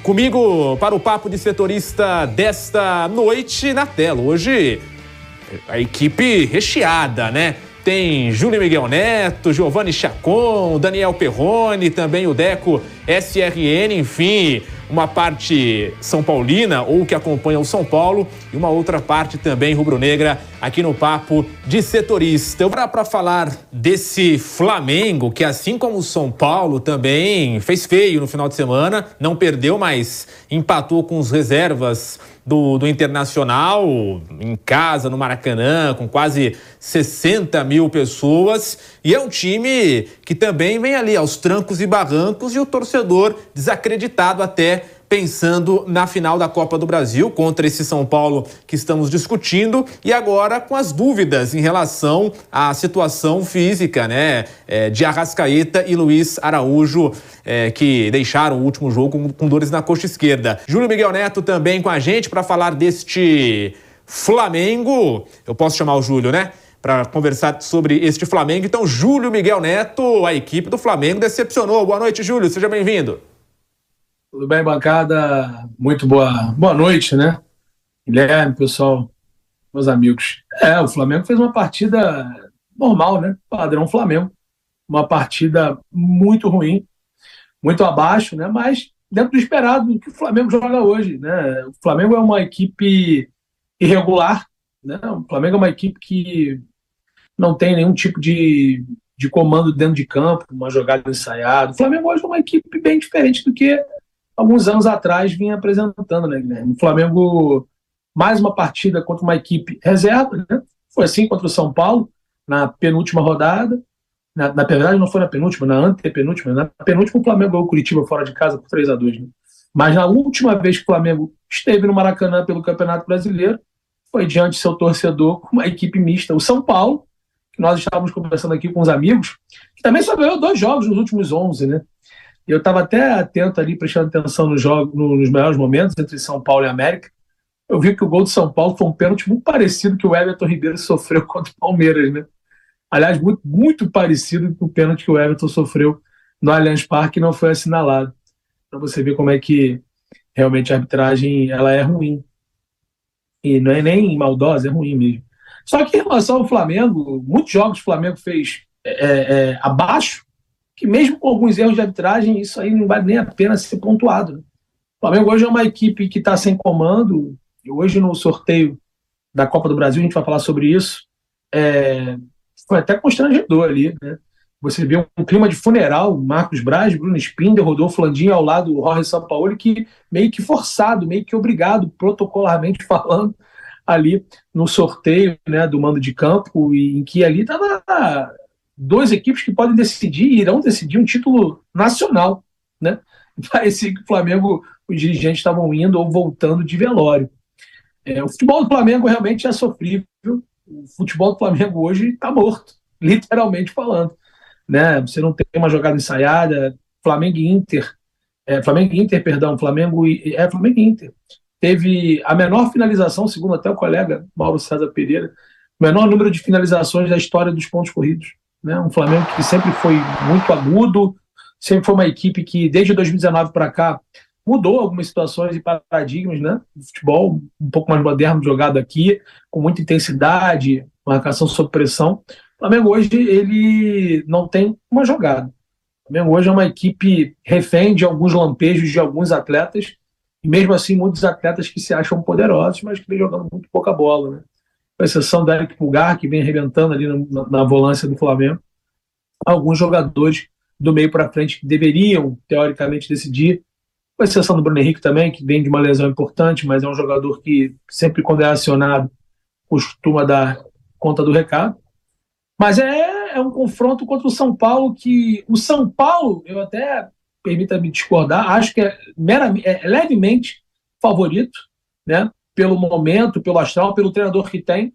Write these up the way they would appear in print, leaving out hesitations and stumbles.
Comigo para o Papo de Setorista desta noite na tela. Hoje, a equipe recheada, né? Tem Júlio Miguel Neto, Giovanni Chacon, Daniel Perrone, também o Deco SRN, enfim, uma parte São Paulina ou que acompanha o São Paulo e uma outra parte também rubro-negra aqui no Papo de Setorista. Para falar desse Flamengo, que assim como o São Paulo também fez feio no final de semana, não perdeu, mas empatou com os reservas do Internacional, em casa, no Maracanã, com quase 60 mil pessoas. E é um time que também vem ali aos trancos e barrancos e o torcedor desacreditado até pensando na final da Copa do Brasil contra esse São Paulo que estamos discutindo e agora com as dúvidas em relação à situação física, né, de Arrascaeta e Luiz Araújo, que deixaram o último jogo com dores na coxa esquerda. Júlio Miguel Neto também com a gente para falar deste Flamengo. Eu posso chamar o Júlio, né? Para conversar sobre este Flamengo. Então, Júlio Miguel Neto, a equipe do Flamengo decepcionou. Boa noite, Júlio. Seja bem-vindo. Tudo bem, bancada? Muito boa noite, né? Guilherme, pessoal, meus amigos. O Flamengo fez uma partida normal, né? Padrão Flamengo. Uma partida muito ruim, muito abaixo, né? Mas dentro do esperado do que o Flamengo joga hoje, né? O Flamengo é uma equipe irregular, né? O Flamengo é uma equipe que não tem nenhum tipo de comando dentro de campo, uma jogada ensaiada. O Flamengo hoje é uma equipe bem diferente do que alguns anos atrás vinha apresentando, né, Guilherme? O Flamengo, mais uma partida contra uma equipe reserva, né? Foi assim contra o São Paulo, na penúltima rodada. Na verdade, não foi na penúltima, na antepenúltima. Na penúltima, o Flamengo ganhou o Curitiba fora de casa por 3-2. Né? Mas na última vez que o Flamengo esteve no Maracanã pelo Campeonato Brasileiro, foi diante do seu torcedor com uma equipe mista. O São Paulo, que nós estávamos conversando aqui com os amigos, que também só ganhou 2 jogos nos últimos 11, né? Eu estava até atento ali, prestando atenção nos jogos, nos melhores momentos entre São Paulo e América. Eu vi que o gol do São Paulo foi um pênalti muito parecido que o Everton Ribeiro sofreu contra o Palmeiras, né? Aliás, muito, muito parecido com o pênalti que o Everton sofreu no Allianz Parque e não foi assinalado. Para você ver como é que realmente a arbitragem ela é ruim. E não é nem maldosa, é ruim mesmo. Só que em relação ao Flamengo, muitos jogos o Flamengo fez abaixo, que mesmo com alguns erros de arbitragem, isso aí não vale nem a pena ser pontuado. Né? O Flamengo hoje é uma equipe que está sem comando, e hoje no sorteio da Copa do Brasil, a gente vai falar sobre isso, foi até constrangedor ali, né? Você vê um clima de funeral, Marcos Braz, Bruno Spindel, Rodolfo Landim ao lado do Jorge Sampaoli, que meio que forçado, meio que obrigado, protocolarmente falando, ali no sorteio, né, do mando de campo, em que ali estava 2 equipes que podem decidir, irão decidir um título nacional, né? Parecia que o Flamengo, os dirigentes estavam indo ou voltando de velório. O futebol do Flamengo realmente é sofrível. O futebol do Flamengo hoje está morto, literalmente falando, né? Você não tem uma jogada ensaiada. Flamengo e Inter, Flamengo e Inter. Teve a menor finalização, segundo até o colega Mauro César Pereira, o menor número de finalizações da história dos pontos corridos. Né? Um Flamengo que sempre foi muito agudo, sempre foi uma equipe que, desde 2019 para cá, mudou algumas situações e paradigmas, né? O futebol um pouco mais moderno jogado aqui, com muita intensidade, marcação sob pressão. O Flamengo hoje ele não tem uma jogada. O Flamengo hoje é uma equipe refém de alguns lampejos de alguns atletas, e mesmo assim muitos atletas que se acham poderosos, mas que vem jogando muito pouca bola, né? Com exceção do Eric Pulgar, que vem arrebentando ali na volância do Flamengo. Alguns jogadores do meio para frente que deveriam, teoricamente, decidir, com exceção do Bruno Henrique também, que vem de uma lesão importante, mas é um jogador que sempre quando é acionado costuma dar conta do recado. Mas é um confronto contra o São Paulo, que o São Paulo, eu até, permita-me discordar, acho que é levemente favorito, né? Pelo momento, pelo astral, pelo treinador que tem,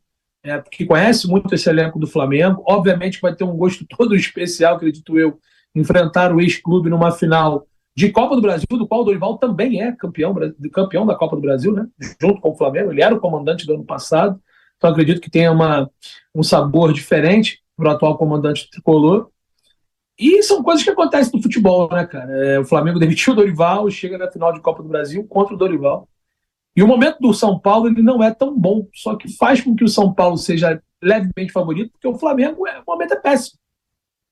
que conhece muito esse elenco do Flamengo. Obviamente vai ter um gosto todo especial, acredito eu, enfrentar o ex-clube numa final de Copa do Brasil, do qual o Dorival também é campeão da Copa do Brasil, né? Junto com o Flamengo. Ele era o comandante do ano passado, então acredito que tenha um sabor diferente para o atual comandante tricolor. E são coisas que acontecem no futebol, né, cara? O Flamengo demitiu o Dorival, chega na final de Copa do Brasil contra o Dorival. E o momento do São Paulo ele não é tão bom, só que faz com que o São Paulo seja levemente favorito, porque o Flamengo, o momento é péssimo.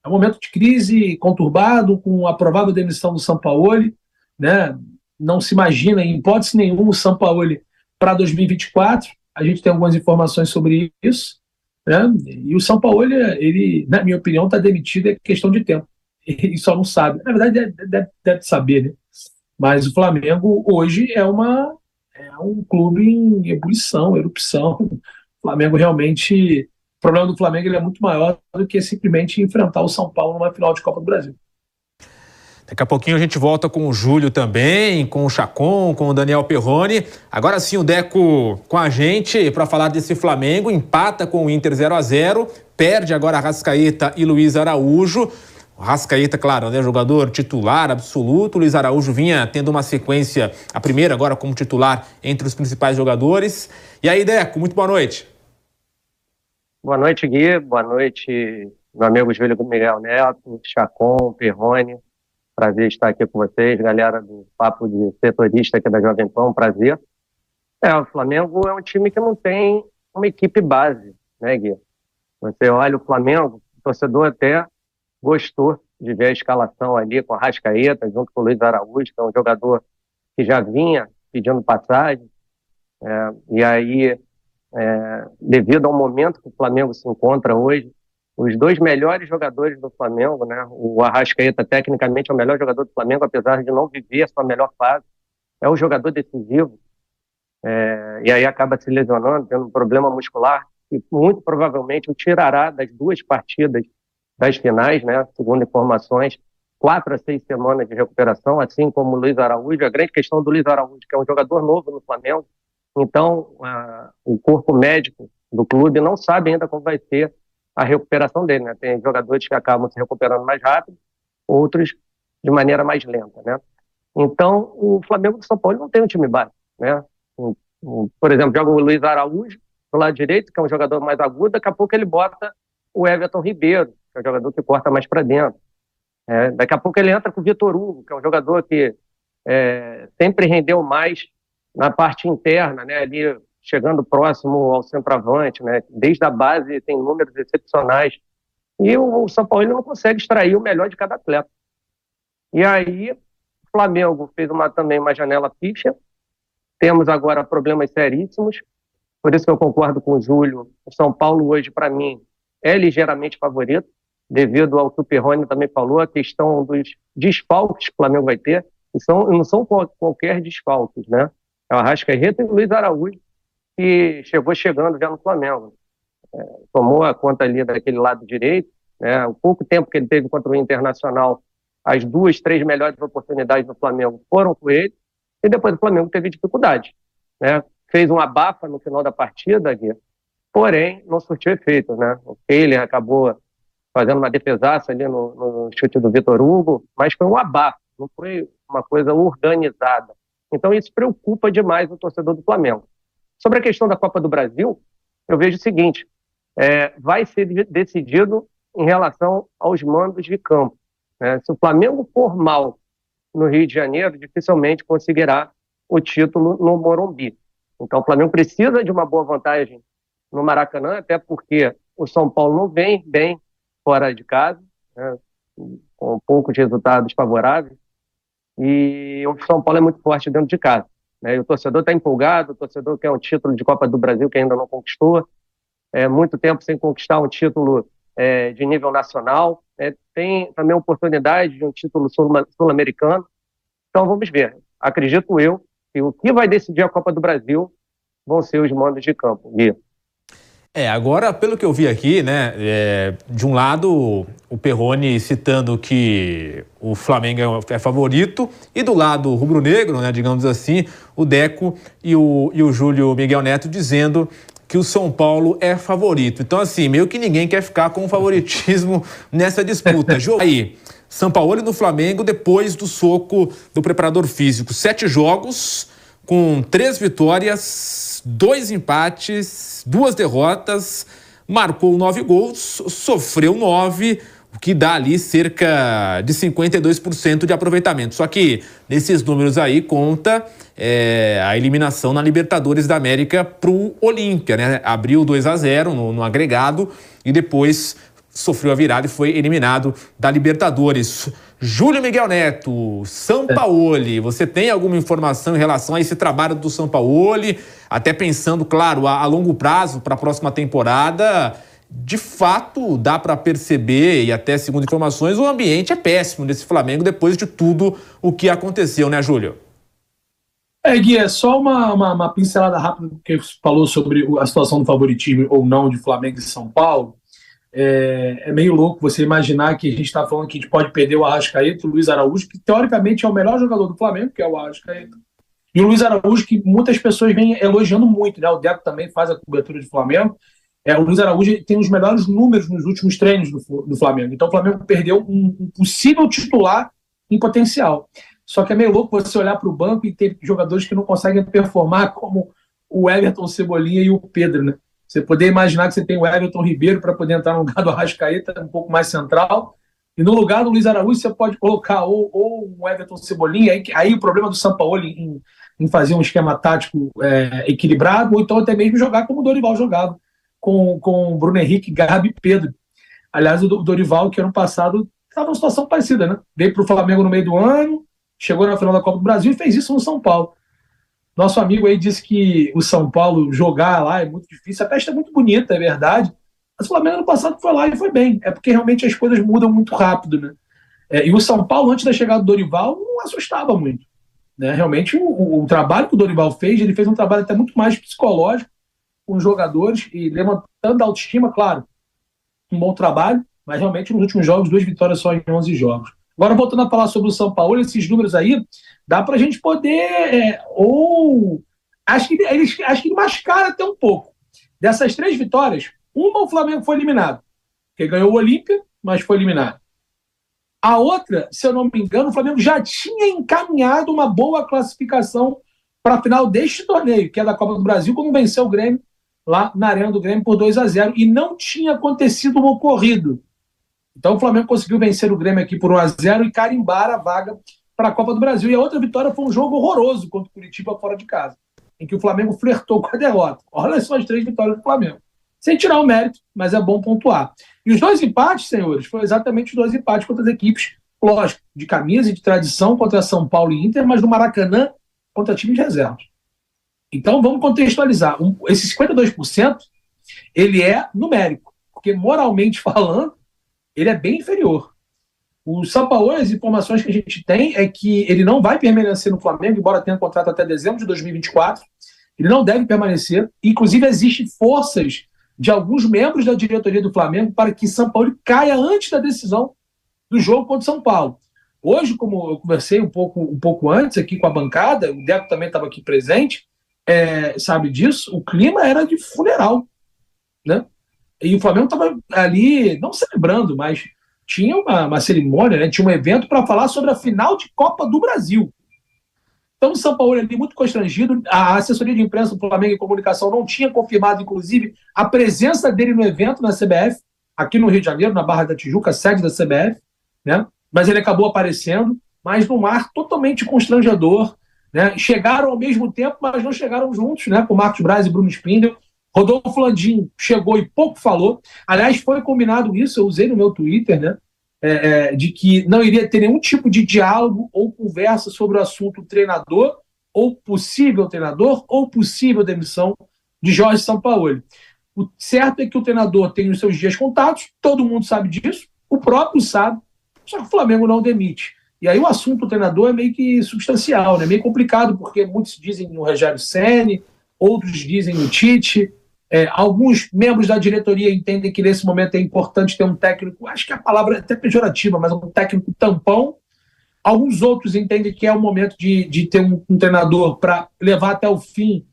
É um momento de crise conturbado, com a provável demissão do Sampaoli, né? Não se imagina, em hipótese nenhuma, o Sampaoli para 2024. A gente tem algumas informações sobre isso, né? E o Sampaoli, ele, na minha opinião, está demitido, é questão de tempo. Ele só não sabe. Na verdade, deve saber, né? Mas o Flamengo hoje é um clube em ebulição, erupção. O Flamengo realmente... O problema do Flamengo ele é muito maior do que simplesmente enfrentar o São Paulo numa final de Copa do Brasil. Daqui a pouquinho a gente volta com o Júlio também, com o Chacon, com o Daniel Perrone. Agora sim o Deco com a gente para falar desse Flamengo. Empata com o Inter 0-0, perde agora Arrascaeta e Luiz Araújo. O Arrascaeta, claro, né, jogador titular absoluto. O Luiz Araújo vinha tendo uma sequência, a primeira agora como titular entre os principais jogadores. E aí, Deco, muito boa noite. Boa noite, Gui. Boa noite, meu amigo Júlio Miguel Neto, Chacon, Perrone. Prazer estar aqui com vocês, galera do Papo de Setorista aqui da Jovem Pan, prazer. O Flamengo é um time que não tem uma equipe base, né, Gui? Você olha o Flamengo, o torcedor até gostou de ver a escalação ali com a Arrascaeta, junto com o Luiz Araújo, que é um jogador que já vinha pedindo passagem. E aí, devido ao momento que o Flamengo se encontra hoje, os dois melhores jogadores do Flamengo, né? O Arrascaeta, tecnicamente, é o melhor jogador do Flamengo, apesar de não viver a sua melhor fase. É o jogador decisivo. E aí acaba se lesionando, tendo um problema muscular, que muito provavelmente o tirará das duas partidas das finais, né? Segundo informações, 4 a 6 semanas de recuperação, assim como o Luiz Araújo. A grande questão do Luiz Araújo, que é um jogador novo no Flamengo, então o corpo médico do clube não sabe ainda como vai ser a recuperação dele, né? Tem jogadores que acabam se recuperando mais rápido, outros de maneira mais lenta, né? Então, o Flamengo de São Paulo não tem um time básico, né? Por exemplo, joga o Luiz Araújo do lado direito, que é um jogador mais agudo, daqui a pouco ele bota o Everton Ribeiro, que é um jogador que corta mais para dentro. Daqui a pouco ele entra com o Vitor Hugo, que é um jogador que sempre rendeu mais na parte interna, né? Ali chegando próximo ao centroavante, né? Desde a base tem números excepcionais. E o São Paulo não consegue extrair o melhor de cada atleta. E aí, o Flamengo fez também uma janela pífia. Temos agora problemas seríssimos. Por isso que eu concordo com o Júlio. O São Paulo hoje, para mim, é ligeiramente favorito, devido ao que o Perrone também falou, a questão dos desfalques que o Flamengo vai ter. Não são qualquer desfalques, né? É o Arrascaeta e o Luiz Araújo, que chegando já no Flamengo. Tomou a conta ali daquele lado direito, né? O pouco tempo que ele teve contra o Internacional, as 2, 3 melhores oportunidades do Flamengo foram com ele, e depois o Flamengo teve dificuldade, né? Fez um abafa no final da partida, Gui, porém não surtiu efeito, né? Ele acabou fazendo uma defesaça ali no chute do Vitor Hugo, mas foi um abafa, não foi uma coisa organizada. Então isso preocupa demais o torcedor do Flamengo. Sobre a questão da Copa do Brasil, eu vejo o seguinte, vai ser decidido em relação aos mandos de campo, né? Se o Flamengo for mal no Rio de Janeiro, dificilmente conseguirá o título no Morumbi. Então o Flamengo precisa de uma boa vantagem no Maracanã, até porque o São Paulo não vem bem fora de casa, né? Com poucos resultados favoráveis, e o São Paulo é muito forte dentro de casa, né? E o torcedor está empolgado, o torcedor quer um título de Copa do Brasil que ainda não conquistou, muito tempo sem conquistar um título de nível nacional, tem também a oportunidade de um título sul-americano. Então vamos ver. Acredito eu que o que vai decidir a Copa do Brasil vão ser os mandos de campo, Gui. Agora, pelo que eu vi aqui, né, de um lado, o Perrone citando que o Flamengo é favorito, e do lado rubro-negro, né, digamos assim, o Deco e o Júlio Miguel Neto dizendo que o São Paulo é favorito. Então, assim, meio que ninguém quer ficar com o favoritismo nessa disputa. Aí, São Paulo no Flamengo depois do soco do preparador físico. 7 jogos, com 3 vitórias, 2 empates, 2 derrotas, marcou 9 gols, sofreu 9. o que dá ali cerca de 52% de aproveitamento. Só que nesses números aí conta a eliminação na Libertadores da América para o Olímpia, né? Abriu 2-0 no agregado e depois sofreu a virada e foi eliminado da Libertadores. Júlio Miguel Neto, Sampaoli, você tem alguma informação em relação a esse trabalho do Sampaoli? Até pensando, claro, a longo prazo para a próxima temporada, de fato dá para perceber, e até segundo informações, o ambiente é péssimo nesse Flamengo depois de tudo o que aconteceu, né, Júlio? Gui, é só uma pincelada rápida que você falou sobre a situação do favoritismo ou não de Flamengo e São Paulo. É meio louco você imaginar que a gente está falando que a gente pode perder o Arrascaeta, o Luiz Araújo, que teoricamente é o melhor jogador do Flamengo, que é o Arrascaeta, e o Luiz Araújo, que muitas pessoas vêm elogiando muito, né? O Deco também faz a cobertura de Flamengo. O Luiz Araújo tem os melhores números nos últimos treinos do Flamengo. Então o Flamengo perdeu um possível titular em potencial. Só que é meio louco você olhar para o banco e ter jogadores que não conseguem performar, como o Everton, Cebolinha e o Pedro, né? Você poder imaginar que você tem o Everton Ribeiro para poder entrar no lugar do Arrascaeta, um pouco mais central, e no lugar do Luiz Araújo você pode colocar ou um Everton Cebolinha, aí o problema do Sampaoli em fazer um esquema tático equilibrado, ou então até mesmo jogar como o Dorival jogava, com o Bruno Henrique, Gabi e Pedro. Aliás, o Dorival, que ano passado estava numa situação parecida, né? Veio para o Flamengo no meio do ano, chegou na final da Copa do Brasil e fez isso no São Paulo. Nosso amigo aí disse que o São Paulo jogar lá é muito difícil. A festa é muito bonita, é verdade. Mas o Flamengo ano passado foi lá e foi bem. É porque realmente as coisas mudam muito rápido, né? E o São Paulo, antes da chegada do Dorival, não assustava muito, né? Realmente, o trabalho que o Dorival fez, ele fez um trabalho até muito mais psicológico com os jogadores e levantando a autoestima, claro. Um bom trabalho, mas realmente nos últimos jogos, 2 vitórias só em 11 jogos. Agora, voltando a falar sobre o São Paulo, esses números aí, dá pra gente poder, acho que ele mascara até um pouco. Dessas 3 vitórias, uma o Flamengo foi eliminado, porque ganhou o Olímpia, mas foi eliminado. A outra, se eu não me engano, o Flamengo já tinha encaminhado uma boa classificação para a final deste torneio, que é da Copa do Brasil, quando venceu o Grêmio lá na Arena do Grêmio por 2-0, e não tinha acontecido um ocorrido. Então o Flamengo conseguiu vencer o Grêmio aqui por 1-0 e carimbar a vaga para a Copa do Brasil. E a outra vitória foi um jogo horroroso contra o Curitiba fora de casa, em que o Flamengo flertou com a derrota. Olha só as 3 vitórias do Flamengo. Sem tirar o mérito, mas é bom pontuar. E os 2 empates, senhores, foram exatamente os 2 empates contra as equipes, lógico, de camisa e de tradição contra São Paulo e Inter, mas no Maracanã contra times de reservas. Então vamos contextualizar. Esse 52%, ele é numérico, porque moralmente falando, ele é bem inferior. O Sampaoli, as informações que a gente tem é que ele não vai permanecer no Flamengo, embora tenha contrato até dezembro de 2024. Ele não deve permanecer. Inclusive, existem forças de alguns membros da diretoria do Flamengo para que Sampaoli caia antes da decisão do jogo contra o São Paulo. Hoje, como eu conversei um pouco antes aqui com a bancada, o Deco também estava aqui presente, sabe disso, o clima era de funeral, né? E o Flamengo estava ali, não celebrando, mas tinha uma cerimônia, né? Tinha um evento para falar sobre a final de Copa do Brasil. Então o São Paulo ali muito constrangido, a assessoria de imprensa do Flamengo e Comunicação não tinha confirmado, inclusive, a presença dele no evento na CBF, aqui no Rio de Janeiro, na Barra da Tijuca, sede da CBF, né? Mas ele acabou aparecendo, mas num ar totalmente constrangedor, né? Chegaram ao mesmo tempo, mas não chegaram juntos, né? Com Marcos Braz e Bruno Spindel. Rodolfo Landim chegou e pouco falou. Aliás, foi combinado isso, eu usei no meu Twitter, né? De que não iria ter nenhum tipo de diálogo ou conversa sobre o assunto treinador, ou possível demissão de Jorge Sampaoli. O certo é que o treinador tem os seus dias contados, todo mundo sabe disso, o próprio sabe, só que o Flamengo não demite. E aí o assunto do treinador é meio que substancial, né? Meio complicado, porque muitos dizem no Rogério Ceni, outros dizem no Tite. Alguns membros da diretoria entendem que nesse momento é importante ter um técnico, acho que a palavra é até pejorativa, mas um técnico tampão. Alguns outros entendem que é o momento de ter um treinador para levar até o fim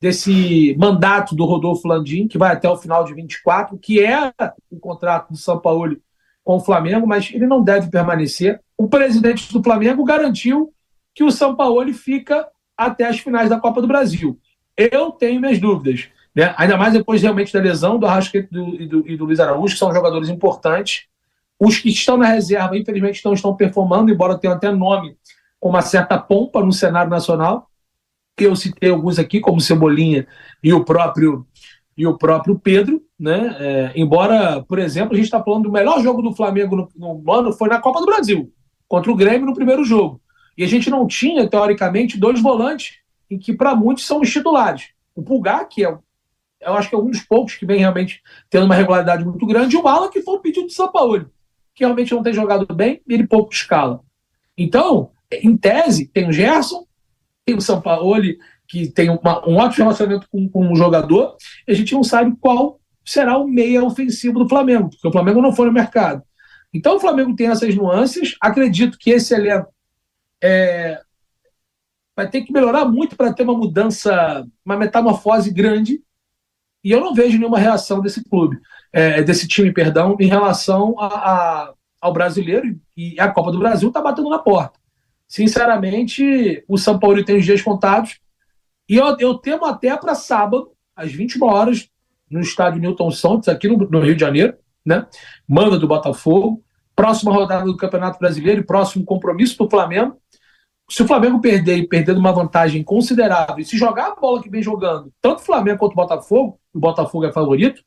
desse mandato do Rodolfo Landim, que vai até o final de 24, que é o contrato do Sampaoli com o Flamengo, mas ele não deve permanecer. O presidente do Flamengo garantiu que o Sampaoli fica até as finais da Copa do Brasil. Eu tenho minhas dúvidas, né? Ainda mais depois realmente da lesão do Arrascaeta e do Luiz Araújo, que são jogadores importantes. Os que estão na reserva, infelizmente, não estão performando, embora tenham até nome com uma certa pompa no cenário nacional, que eu citei alguns aqui, como Cebolinha e o próprio Pedro, né? Embora, por exemplo, a gente está falando do melhor jogo do Flamengo no ano foi na Copa do Brasil, contra o Grêmio no primeiro jogo. E a gente não tinha, teoricamente, 2 volantes, em que para muitos são os titulares. O Pulgar, que eu acho que é um dos poucos que vem realmente tendo uma regularidade muito grande, e o Alan, que foi o pedido do Sampaoli, que realmente não tem jogado bem, e ele pouco escala. Então, em tese, tem o Gerson, tem o Sampaoli, que tem um ótimo relacionamento com um jogador, e a gente não sabe qual será o meia ofensivo do Flamengo, porque o Flamengo não foi no mercado. Então o Flamengo tem essas nuances, acredito que esse elenco vai ter que melhorar muito para ter uma mudança, uma metamorfose grande, e eu não vejo nenhuma reação desse clube, desse time, perdão, em relação ao brasileiro, e a Copa do Brasil está batendo na porta. Sinceramente, o São Paulo tem os dias contados, e eu temo até para sábado, às 21 horas, no estádio Newton Santos, aqui no Rio de Janeiro, né? Manda do Botafogo, próxima rodada do Campeonato Brasileiro e próximo compromisso do Flamengo. Se o Flamengo perder e perder uma vantagem considerável, e se jogar a bola que vem jogando, tanto o Flamengo quanto o Botafogo é favorito,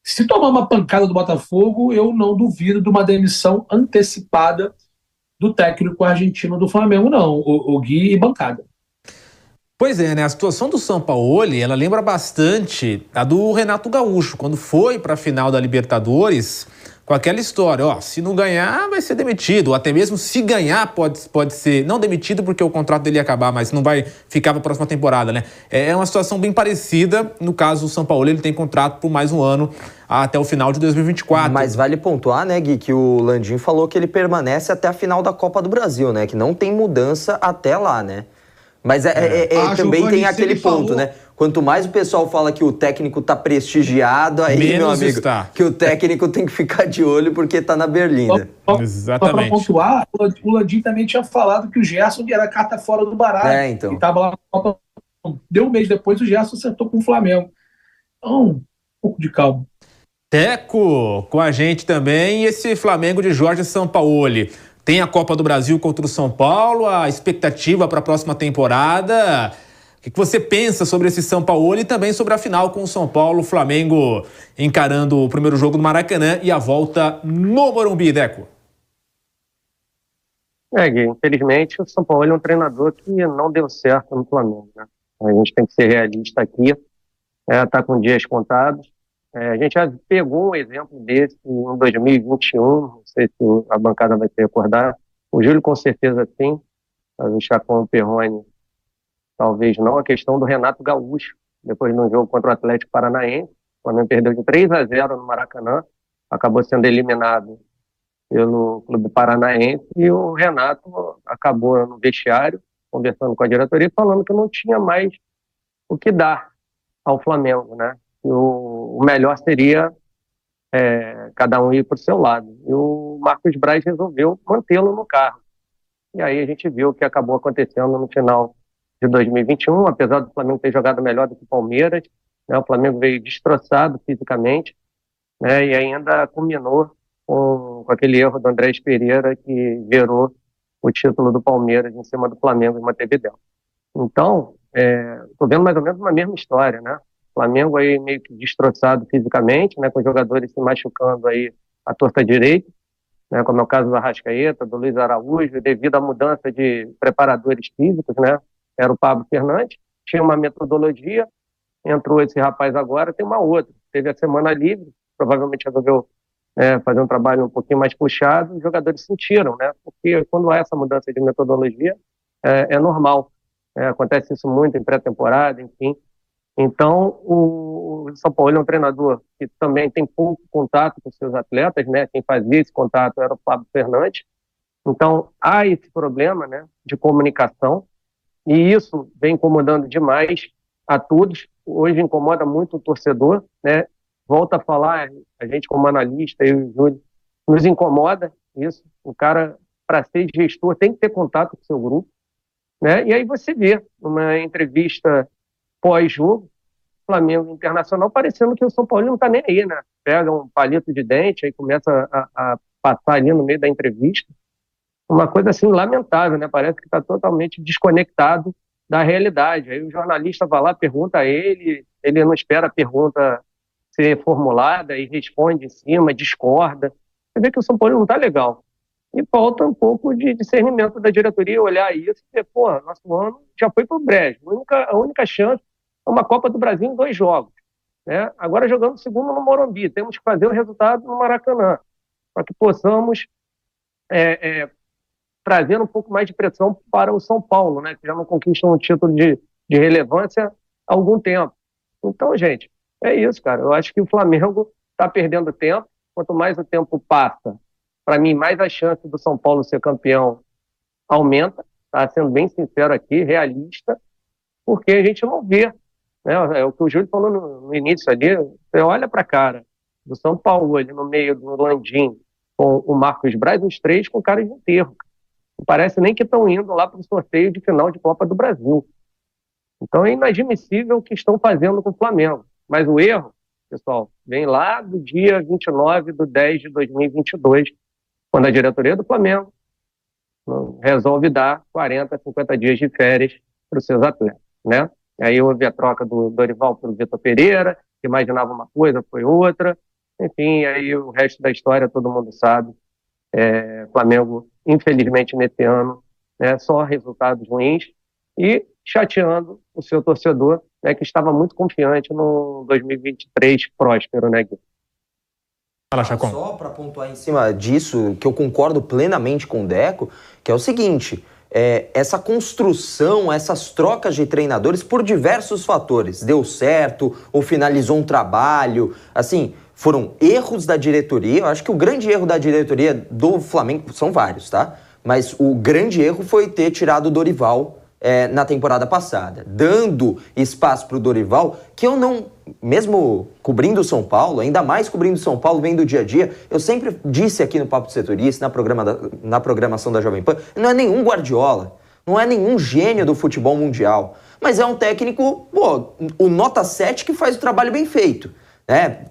se tomar uma pancada do Botafogo, eu não duvido de uma demissão antecipada do técnico argentino do Flamengo, não, o Gui e bancada. Pois é, né? A situação do Sampaoli, ela lembra bastante a do Renato Gaúcho, quando foi para a final da Libertadores, com aquela história, se não ganhar, vai ser demitido, ou até mesmo se ganhar, pode ser, não demitido porque o contrato dele ia acabar, mas não vai ficar para a próxima temporada, né? É uma situação bem parecida, no caso do Sampaoli, ele tem contrato por mais um ano, até o final de 2024. Mas vale pontuar, né, Gui, que o Landim falou que ele permanece até a final da Copa do Brasil, né? Que não tem mudança até lá, né? Mas também Giovani, tem aquele ponto, né? Quanto mais o pessoal fala que o técnico tá prestigiado, aí, meu amigo, que o técnico tem que ficar de olho porque tá na berlinda. Exatamente. Para pontuar, o Landim também tinha falado que o Gerson era carta fora do baralho. Então. Que tava lá na Copa. Deu um mês depois, o Gerson acertou com o Flamengo. Então, um pouco de calma. Teco, com a gente também, e esse Flamengo de Jorge Sampaoli. Tem a Copa do Brasil contra o São Paulo, a expectativa para a próxima temporada. O que você pensa sobre esse São Paulo e também sobre a final com o São Paulo, o Flamengo encarando o primeiro jogo do Maracanã e a volta no Morumbi, Deco? Gui, infelizmente o São Paulo é um treinador que não deu certo no Flamengo, né? A gente tem que ser realista aqui, tá com dias contados. A gente já pegou um exemplo desse em 2021, não sei se a bancada vai se recordar. O Júlio com certeza sim, o Chacon, o Perrone talvez não. A questão do Renato Gaúcho, depois de um jogo contra o Atlético Paranaense, o Flamengo perdeu de 3-0 no Maracanã, acabou sendo eliminado pelo Clube Paranaense e o Renato acabou no vestiário, conversando com a diretoria, falando que não tinha mais o que dar ao Flamengo, né? O melhor seria cada um ir para o seu lado. E o Marcos Braz resolveu mantê-lo no carro. E aí a gente viu o que acabou acontecendo no final de 2021, apesar do Flamengo ter jogado melhor do que o Palmeiras, né? O Flamengo veio destroçado fisicamente, né? E ainda culminou com aquele erro do Andrés Pereira que gerou o título do Palmeiras em cima do Flamengo em Montevidéu. Então, estou vendo mais ou menos uma mesma história, né? Flamengo aí meio que destroçado fisicamente, né, com os jogadores se machucando aí à torta direita, né, como é o caso do Arrascaeta, do Luiz Araújo, devido à mudança de preparadores físicos, né, era o Pablo Fernandes, tinha uma metodologia, entrou esse rapaz agora, tem uma outra, teve a semana livre, provavelmente resolveu fazer um trabalho um pouquinho mais puxado, os jogadores sentiram, né, porque quando há essa mudança de metodologia, é normal, acontece isso muito em pré-temporada, enfim. Então, o São Paulo é um treinador que também tem pouco contato com seus atletas, né? Quem fazia esse contato era o Pablo Fernandes. Então, há esse problema, né, de comunicação, e isso vem incomodando demais a todos. Hoje incomoda muito o torcedor, né? Volta a falar, a gente como analista, eu e o Júlio, nos incomoda isso. O cara, para ser gestor, tem que ter contato com o seu grupo, né? E aí você vê uma entrevista pós-jogo, Flamengo Internacional, parecendo que o São Paulo não está nem aí, né? Pega um palito de dente, aí começa a passar ali no meio da entrevista, uma coisa assim lamentável, né? Parece que está totalmente desconectado da realidade. Aí o jornalista vai lá, pergunta a ele não espera a pergunta ser formulada e responde em cima, discorda. Você vê que o São Paulo não está legal. E falta um pouco de discernimento da diretoria olhar isso e dizer, pô, nosso ano já foi pro brejo. A única chance é uma Copa do Brasil em 2 jogos. Né? Agora jogando o segundo no Morumbi. Temos que fazer o resultado no Maracanã, para que possamos trazer um pouco mais de pressão para o São Paulo, né? Que já não conquista um título de relevância há algum tempo. Então, gente, é isso, cara. Eu acho que o Flamengo está perdendo tempo. Quanto mais o tempo passa, para mim, mais a chance do São Paulo ser campeão aumenta. Tá sendo bem sincero aqui, realista, porque a gente não vê, né? É o que o Júlio falou no início ali. Você olha para a cara do São Paulo ali no meio do Landim com o Marcos Braz, os 3 com cara de enterro. Não parece nem que estão indo lá para o sorteio de final de Copa do Brasil. Então é inadmissível o que estão fazendo com o Flamengo. Mas o erro, pessoal, vem lá do dia 29/10/2022, quando a diretoria do Flamengo resolve dar 40, 50 dias de férias para os seus atletas, né? Aí houve a troca do Dorival pelo Vitor Pereira, que imaginava uma coisa, foi outra. Enfim, aí o resto da história todo mundo sabe. Flamengo, infelizmente, nesse ano, né, só resultados ruins e chateando o seu torcedor, né, que estava muito confiante no 2023 próspero, né, Gui? Fala, Chacon. Só para pontuar em cima disso, que eu concordo plenamente com o Deco, que é o seguinte, essa construção, essas trocas de treinadores por diversos fatores, deu certo ou finalizou um trabalho, assim, foram erros da diretoria. Eu acho que o grande erro da diretoria do Flamengo, são vários, tá? Mas o grande erro foi ter tirado o Dorival na temporada passada, dando espaço para o Dorival, que eu não, mesmo cobrindo o São Paulo, ainda mais cobrindo o São Paulo, vendo o dia a dia, eu sempre disse aqui no Papo de Setorista, na programação da Jovem Pan, não é nenhum Guardiola, não é nenhum gênio do futebol mundial, mas é um técnico, o nota 7 que faz o trabalho bem feito.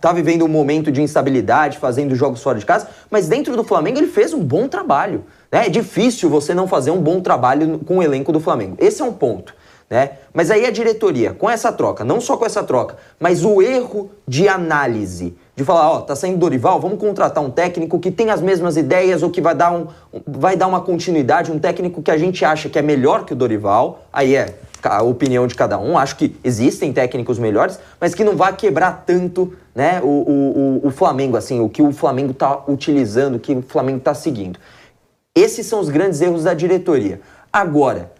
Tá vivendo um momento de instabilidade, fazendo jogos fora de casa, mas dentro do Flamengo ele fez um bom trabalho. É difícil você não fazer um bom trabalho com o elenco do Flamengo. Esse é um ponto. Mas aí a diretoria, com essa troca, não só com essa troca, mas o erro de análise, de falar, tá saindo Dorival, vamos contratar um técnico que tem as mesmas ideias ou que vai dar uma continuidade, um técnico que a gente acha que é melhor que o Dorival, aí é a opinião de cada um, acho que existem técnicos melhores, mas que não vai quebrar tanto, né, o Flamengo, assim, o que o Flamengo está utilizando, o que o Flamengo está seguindo. Esses são os grandes erros da diretoria. Agora,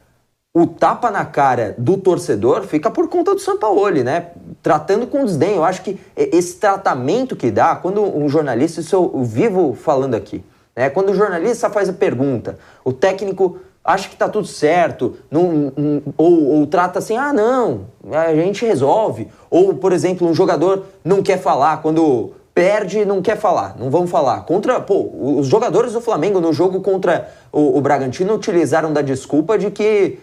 o tapa na cara do torcedor fica por conta do Sampaoli, né? Tratando com desdém. Eu acho que esse tratamento que dá, quando um jornalista, isso eu vivo falando aqui, né? Quando o jornalista faz a pergunta, o técnico acha que tá tudo certo, ou trata assim, não, a gente resolve. Ou, por exemplo, um jogador não quer falar, quando perde, não quer falar, não vamos falar. Os jogadores do Flamengo no jogo contra o Bragantino utilizaram da desculpa de que,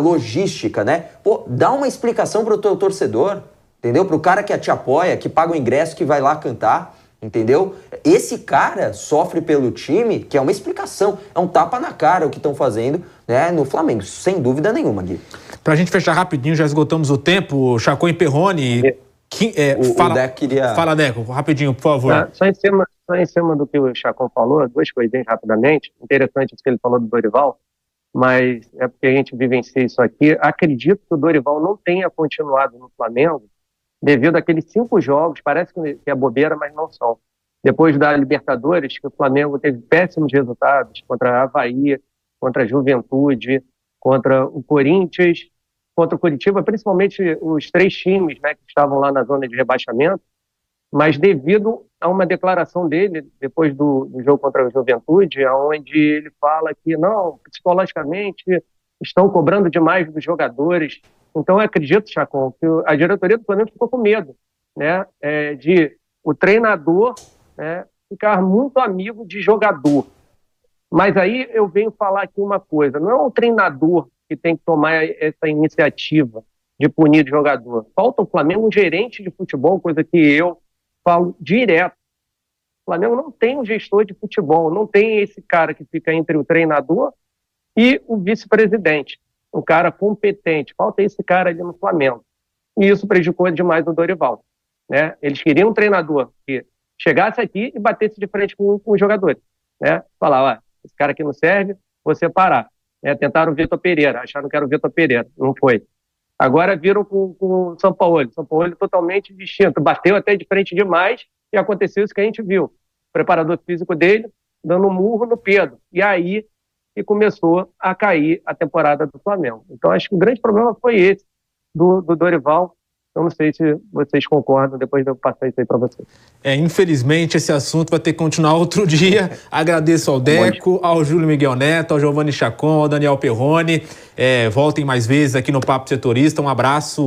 logística, né? Dá uma explicação pro teu torcedor, entendeu? Pro cara que te apoia, que paga o ingresso, que vai lá cantar, entendeu? Esse cara sofre pelo time, que é uma explicação, é um tapa na cara o que estão fazendo, né, no Flamengo, sem dúvida nenhuma, Gui. Pra gente fechar rapidinho, já esgotamos o tempo, Chacon e Perrone... O Deco queria... Fala, Deco, rapidinho, por favor. Só em cima do que o Chacon falou, 2 coisinhas rapidamente. Interessante isso que ele falou do Dorival, mas é porque a gente vivencia isso aqui. Acredito que o Dorival não tenha continuado no Flamengo devido àqueles 5 jogos, parece que é bobeira, mas não são. Depois da Libertadores, que o Flamengo teve péssimos resultados contra a Avaí, contra a Juventude, contra o Corinthians, contra o Curitiba, principalmente os 3 times, né, que estavam lá na zona de rebaixamento, mas devido a uma declaração dele, depois do jogo contra a Juventude, onde ele fala que, não, psicologicamente, estão cobrando demais dos jogadores. Então, eu acredito, Chacon, que a diretoria do Flamengo ficou com medo, né, de o treinador, né, ficar muito amigo de jogador. Mas aí eu venho falar aqui uma coisa, não é o treinador que tem que tomar essa iniciativa de punir o jogador. Falta o Flamengo um gerente de futebol, coisa que eu falo direto. O Flamengo não tem um gestor de futebol, não tem esse cara que fica entre o treinador e o vice-presidente, um cara competente. Falta esse cara ali no Flamengo. E isso prejudicou demais o Dorival, né? Eles queriam um treinador que chegasse aqui e batesse de frente com os jogadores, né? Falar, esse cara aqui não serve, vou separar. Tentaram o Vitor Pereira, acharam que era o Vitor Pereira, não foi. Agora viram com o São Paulo totalmente distinto, bateu até de frente demais e aconteceu isso que a gente viu. O preparador físico dele dando um murro no Pedro. E aí que começou a cair a temporada do Flamengo. Então acho que o grande problema foi esse, do Dorival. Eu não sei se vocês concordam, depois de eu passar isso aí para vocês. Infelizmente, esse assunto vai ter que continuar outro dia. Agradeço ao Deco, ao Júlio Miguel Neto, ao Giovanni Chacon, ao Daniel Perrone. Voltem mais vezes aqui no Papo Setorista. Um abraço.